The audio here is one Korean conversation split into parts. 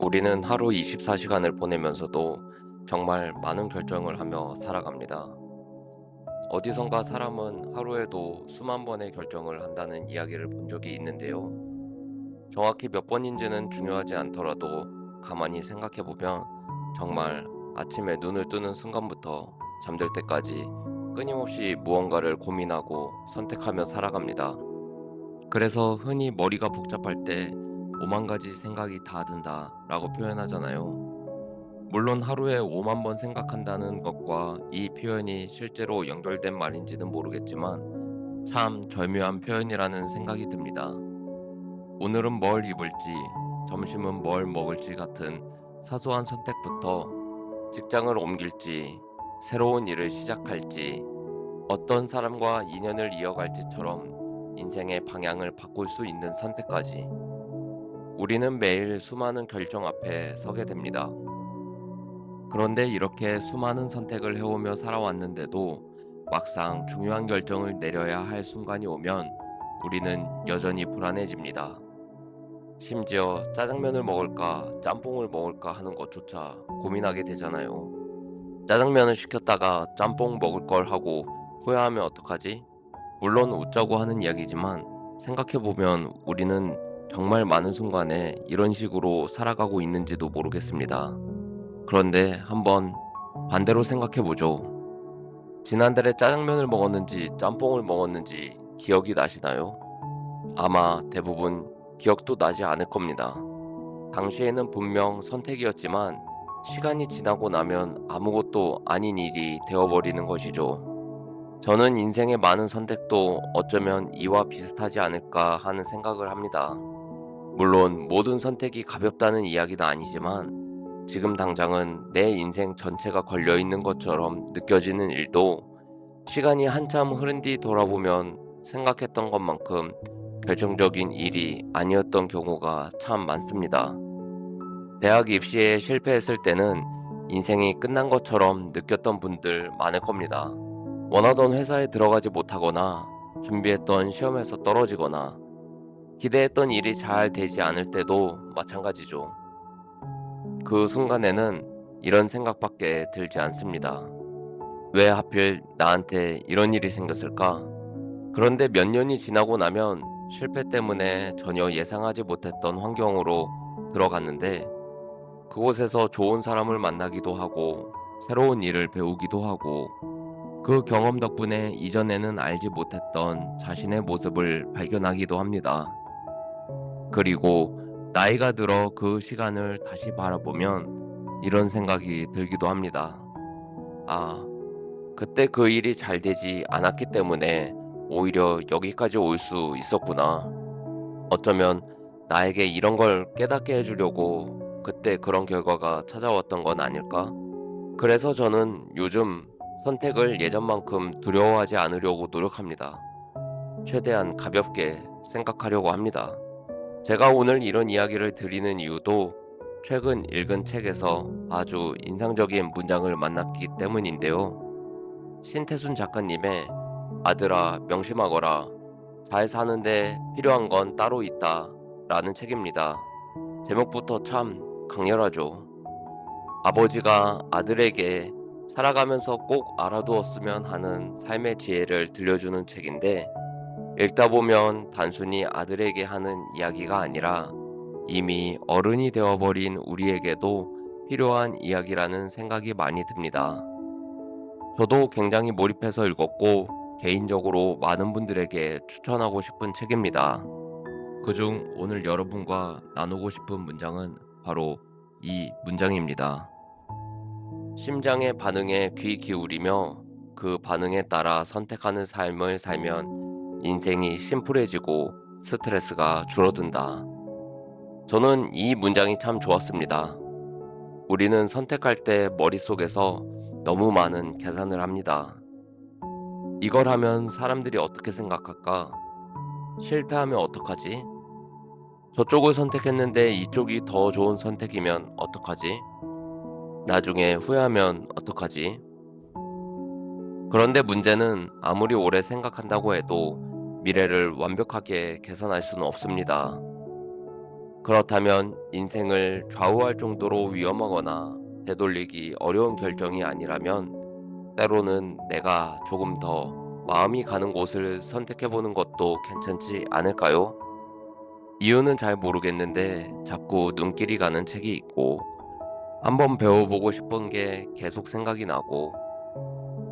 우리는 하루 24시간을 보내면서도 정말 많은 결정을 하며 살아갑니다. 어디선가 사람은 하루에도 수만 번의 결정을 한다는 이야기를 본 적이 있는데요. 정확히 몇 번인지는 중요하지 않더라도 가만히 생각해보면 정말 아침에 눈을 뜨는 순간부터 잠들 때까지 끊임없이 무언가를 고민하고 선택하며 살아갑니다. 그래서 흔히 머리가 복잡할 때 5만 가지 생각이 다 든다 라고 표현하잖아요. 물론 하루에 5만 번 생각한다는 것과 이 표현이 실제로 연결된 말인지는 모르겠지만 참 절묘한 표현이라는 생각이 듭니다. 오늘은 뭘 입을지, 점심은 뭘 먹을지 같은 사소한 선택부터 직장을 옮길지, 새로운 일을 시작할지, 어떤 사람과 인연을 이어갈지처럼 인생의 방향을 바꿀 수 있는 선택까지 우리는 매일 수많은 결정 앞에 서게 됩니다. 그런데 이렇게 수많은 선택을 해오며 살아왔는데도 막상 중요한 결정을 내려야 할 순간이 오면 우리는 여전히 불안해집니다. 심지어 짜장면을 먹을까, 짬뽕을 먹을까 하는 것조차 고민하게 되잖아요. 짜장면을 시켰다가 짬뽕 먹을 걸 하고 후회하면 어떡하지? 물론 웃자고 하는 이야기지만 생각해보면 우리는 정말 많은 순간에 이런 식으로 살아가고 있는지도 모르겠습니다. 그런데 한번 반대로 생각해보죠. 지난달에 짜장면을 먹었는지 짬뽕을 먹었는지 기억이 나시나요? 아마 대부분 기억도 나지 않을 겁니다. 당시에는 분명 선택이었지만 시간이 지나고 나면 아무것도 아닌 일이 되어버리는 것이죠. 저는 인생의 많은 선택도 어쩌면 이와 비슷하지 않을까 하는 생각을 합니다. 물론 모든 선택이 가볍다는 이야기는 아니지만 지금 당장은 내 인생 전체가 걸려 있는 것처럼 느껴지는 일도 시간이 한참 흐른 뒤 돌아보면 생각했던 것만큼 결정적인 일이 아니었던 경우가 참 많습니다. 대학 입시에 실패했을 때는 인생이 끝난 것처럼 느꼈던 분들 많을 겁니다. 원하던 회사에 들어가지 못하거나 준비했던 시험에서 떨어지거나 기대했던 일이 잘 되지 않을 때도 마찬가지죠. 그 순간에는 이런 생각밖에 들지 않습니다. 왜 하필 나한테 이런 일이 생겼을까? 그런데 몇 년이 지나고 나면 실패 때문에 전혀 예상하지 못했던 환경으로 들어갔는데 그곳에서 좋은 사람을 만나기도 하고 새로운 일을 배우기도 하고 그 경험 덕분에 이전에는 알지 못했던 자신의 모습을 발견하기도 합니다. 그리고 나이가 들어 그 시간을 다시 바라보면 이런 생각이 들기도 합니다. 아, 그때 그 일이 잘 되지 않았기 때문에 오히려 여기까지 올 수 있었구나. 어쩌면 나에게 이런 걸 깨닫게 해주려고 그때 그런 결과가 찾아왔던 건 아닐까? 그래서 저는 요즘 선택을 예전만큼 두려워하지 않으려고 노력합니다. 최대한 가볍게 생각하려고 합니다. 제가 오늘 이런 이야기를 드리는 이유도 최근 읽은 책에서 아주 인상적인 문장을 만났기 때문인데요. 신태순 작가님의 아들아 명심하거라. 잘 사는데 필요한 건 따로 있다. 라는 책입니다. 제목부터 참 강렬하죠. 아버지가 아들에게 살아가면서 꼭 알아두었으면 하는 삶의 지혜를 들려주는 책인데 읽다 보면 단순히 아들에게 하는 이야기가 아니라 이미 어른이 되어버린 우리에게도 필요한 이야기라는 생각이 많이 듭니다. 저도 굉장히 몰입해서 읽었고 개인적으로 많은 분들에게 추천하고 싶은 책입니다. 그중 오늘 여러분과 나누고 싶은 문장은 바로 이 문장입니다. 심장의 반응에 귀 기울이며 그 반응에 따라 선택하는 삶을 살면 인생이 심플해지고 스트레스가 줄어든다. 저는 이 문장이 참 좋았습니다. 우리는 선택할 때 머릿속에서 너무 많은 계산을 합니다. 이걸 하면 사람들이 어떻게 생각할까? 실패하면 어떡하지? 저쪽을 선택했는데 이쪽이 더 좋은 선택이면 어떡하지? 나중에 후회하면 어떡하지? 그런데 문제는 아무리 오래 생각한다고 해도 미래를 완벽하게 계산할 수는 없습니다. 그렇다면 인생을 좌우할 정도로 위험하거나 되돌리기 어려운 결정이 아니라면 때로는 내가 조금 더 마음이 가는 곳을 선택해보는 것도 괜찮지 않을까요? 이유는 잘 모르겠는데 자꾸 눈길이 가는 책이 있고 한번 배워보고 싶은 게 계속 생각이 나고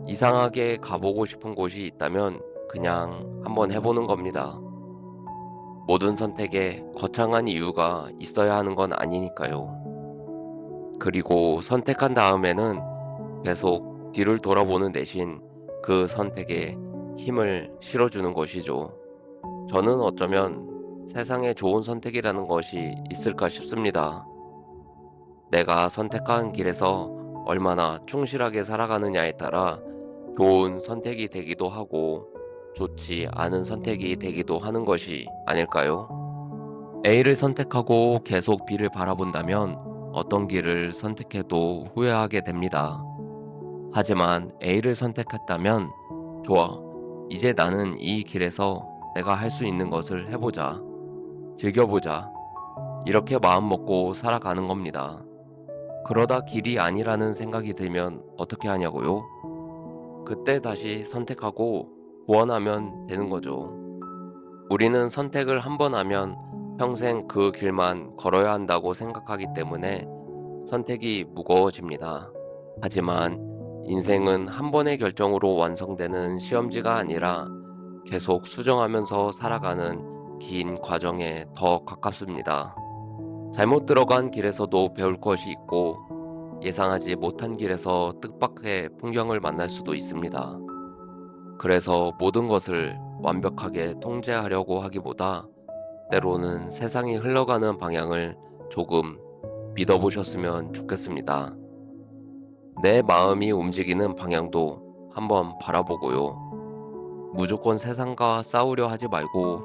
이상하게 가보고 싶은 곳이 있다면 그냥 한번 해보는 겁니다. 모든 선택에 거창한 이유가 있어야 하는 건 아니니까요. 그리고 선택한 다음에는 계속 뒤를 돌아보는 대신 그 선택에 힘을 실어주는 것이죠. 저는 어쩌면 세상에 좋은 선택이라는 것이 있을까 싶습니다. 내가 선택한 길에서 얼마나 충실하게 살아가느냐에 따라 좋은 선택이 되기도 하고 좋지 않은 선택이 되기도 하는 것이 아닐까요? A를 선택하고 계속 B를 바라본다면 어떤 길을 선택해도 후회하게 됩니다. 하지만 A를 선택했다면 좋아, 이제 나는 이 길에서 내가 할 수 있는 것을 해보자, 즐겨보자, 이렇게 마음먹고 살아가는 겁니다. 그러다 길이 아니라는 생각이 들면 어떻게 하냐고요? 그때 다시 선택하고 보완하면 되는 거죠. 우리는 선택을 한 번 하면 평생 그 길만 걸어야 한다고 생각하기 때문에 선택이 무거워집니다. 하지만 인생은 한 번의 결정으로 완성되는 시험지가 아니라 계속 수정하면서 살아가는 긴 과정에 더 가깝습니다. 잘못 들어간 길에서도 배울 것이 있고 예상하지 못한 길에서 뜻밖의 풍경을 만날 수도 있습니다. 그래서 모든 것을 완벽하게 통제하려고 하기보다 때로는 세상이 흘러가는 방향을 조금 믿어보셨으면 좋겠습니다. 내 마음이 움직이는 방향도 한번 바라보고요. 무조건 세상과 싸우려 하지 말고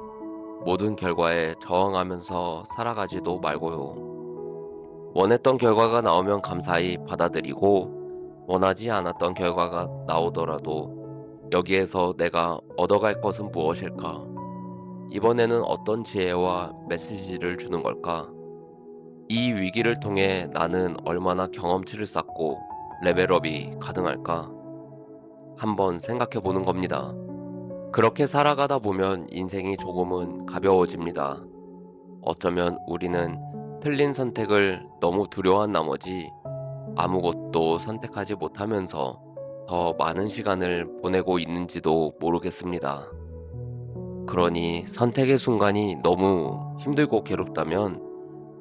모든 결과에 저항하면서 살아가지도 말고요. 원했던 결과가 나오면 감사히 받아들이고 원하지 않았던 결과가 나오더라도 여기에서 내가 얻어갈 것은 무엇일까? 이번에는 어떤 지혜와 메시지를 주는 걸까? 이 위기를 통해 나는 얼마나 경험치를 쌓고 레벨업이 가능할까? 한번 생각해 보는 겁니다. 그렇게 살아가다 보면 인생이 조금은 가벼워집니다. 어쩌면 우리는 틀린 선택을 너무 두려워한 나머지 아무것도 선택하지 못하면서 더 많은 시간을 보내고 있는지도 모르겠습니다. 그러니 선택의 순간이 너무 힘들고 괴롭다면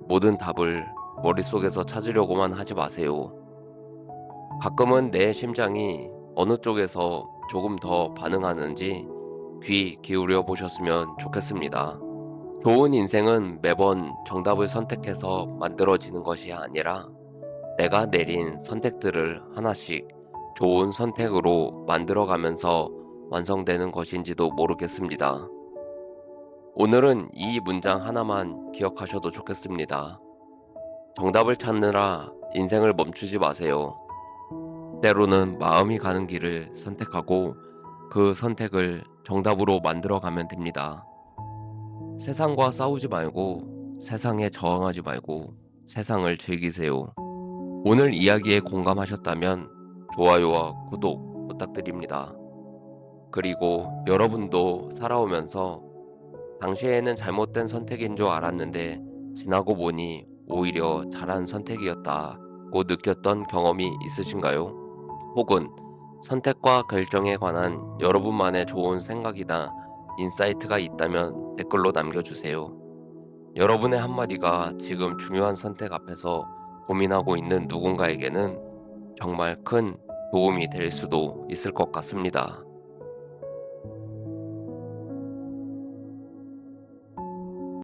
모든 답을 머릿속에서 찾으려고만 하지 마세요. 가끔은 내 심장이 어느 쪽에서 조금 더 반응하는지 귀 기울여 보셨으면 좋겠습니다. 좋은 인생은 매번 정답을 선택해서 만들어지는 것이 아니라 내가 내린 선택들을 하나씩 좋은 선택으로 만들어가면서 완성되는 것인지도 모르겠습니다. 오늘은 이 문장 하나만 기억하셔도 좋겠습니다. 정답을 찾느라 인생을 멈추지 마세요. 때로는 마음이 가는 길을 선택하고 그 선택을 정답으로 만들어가면 됩니다. 세상과 싸우지 말고 세상에 저항하지 말고 세상을 즐기세요. 오늘 이야기에 공감하셨다면 좋아요와 구독 부탁드립니다. 그리고 여러분도 살아오면서 당시에는 잘못된 선택인 줄 알았는데 지나고 보니 오히려 잘한 선택이었다고 느꼈던 경험이 있으신가요? 혹은 선택과 결정에 관한 여러분만의 좋은 생각이나 인사이트가 있다면 댓글로 남겨주세요. 여러분의 한마디가 지금 중요한 선택 앞에서 고민하고 있는 누군가에게는 정말 큰 도움이 될 수도 있을 것 같습니다.